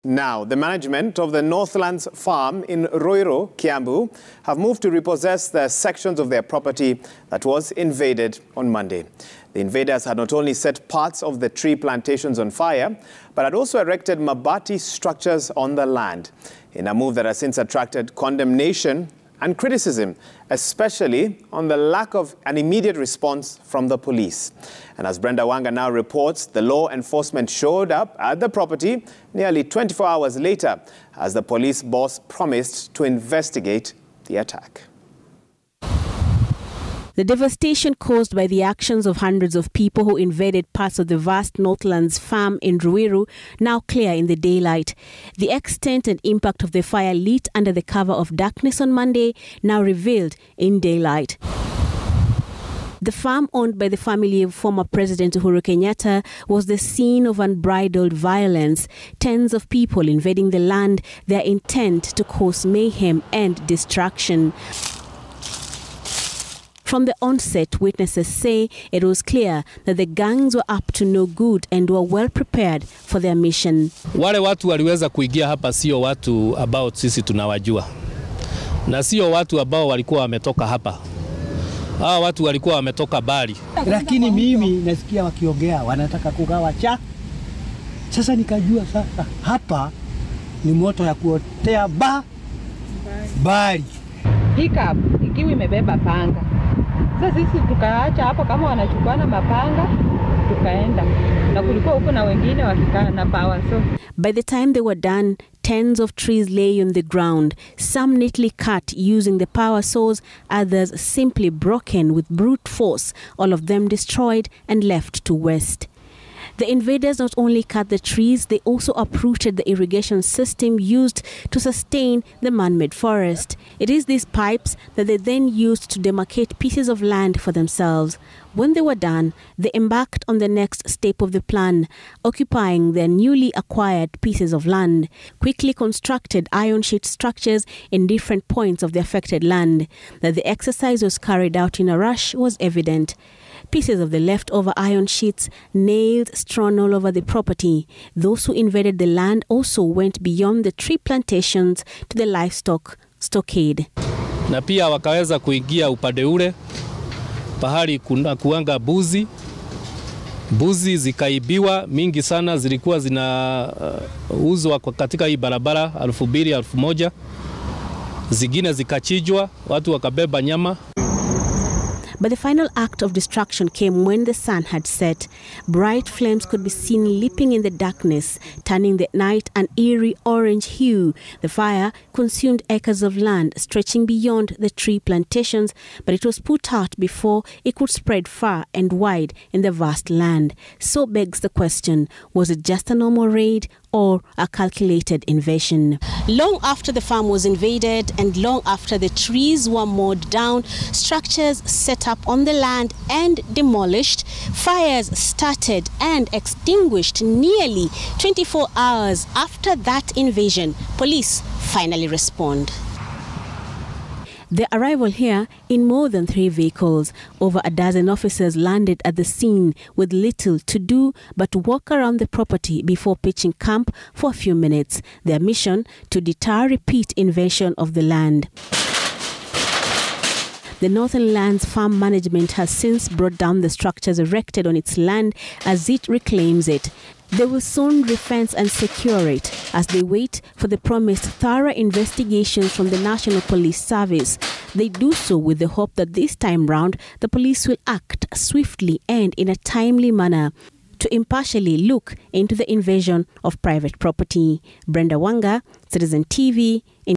Now, the management of the Northlands farm in Ruiru Kiambu have moved to repossess the sections of their property that was invaded on Monday. The invaders had not only set parts of the tree plantations on fire, but had also erected mabati structures on the land, in a move that has since attracted condemnation and criticism, especially on the lack of an immediate response from the police. And as Brenda Wanga now reports, the law enforcement showed up at the property nearly 24 hours later, as the police boss promised to investigate the attack. The devastation caused by the actions of hundreds of people who invaded parts of the vast Northlands farm in Ruiru now clear in the daylight. The extent and impact of the fire lit under the cover of darkness on Monday now revealed in daylight. The farm owned by the family of former President Ruiru Kiambu was the scene of unbridled violence, tens of people invading the land, their intent to cause mayhem and destruction. From the onset, witnesses say it was clear that the gangs were up to no good and were well prepared for their mission. Wale watu waliweza kuingia hapa sio watu ambao sisi tunawajua. Na sio watu ambao walikuwa wametoka hapa. Hawa watu walikuwa wametoka bali. Lakini mimi nasikia wakiongea wanataka kugawa cha. Sasa nikajua sasa hapa ni moto ya kuotea bali. Pickup ikiwa imebeba panga. Sasa sisi tukaacha hapo kama wanachukua mapanga tukaenda. Na kulikuwa huko na wengine wakikaa na power saw. By the time they were done, tens of trees lay on the ground, some neatly cut using the power saws, others simply broken with brute force, all of them destroyed and left to waste. The invaders not only cut the trees, they also uprooted the irrigation system used to sustain the man-made forest. It is these pipes that they then used to demarcate pieces of land for themselves. When they were done, they embarked on the next step of the plan, occupying their newly acquired pieces of land, quickly constructed iron sheet structures in different points of the affected land. That the exercise was carried out in a rush was evident. Pieces of the leftover iron sheets, nailed, strewn all over the property. Those who invaded the land also went beyond the tree plantations to the livestock stockade. Na pia wakaweza kuingia upande ule pahali kuanga buzi zikaibiwa mingi sana, zilikuwa zinauzwa katika hii barabara 2,000 1,000, zingine zikachijwa, watu wakabeba nyama. But the final act of destruction came when the sun had set. Bright flames could be seen leaping in the darkness, turning the night an eerie orange hue. The fire consumed acres of land stretching beyond the tree plantations, but it was put out before it could spread far and wide in the vast land. So begs the question, was it just a normal raid or a calculated invasion? Long after the farm was invaded and long after the trees were mowed down, structures set up on the land and demolished, fires started and extinguished nearly 24 hours after that invasion. Police finally respond. Their arrival here in more than 3 vehicles. Over a dozen officers landed at the scene with little to do but walk around the property before pitching camp for a few minutes. Their mission to deter repeat invasion of the land. The Northlands farm management has since brought down the structures erected on its land as it reclaims it. They will soon refence and secure it as they wait for the promised thorough investigations from the National Police Service. They do so with the hope that this time round the police will act swiftly and in a timely manner to impartially look into the invasion of private property. Brenda Wanga, Citizen TV.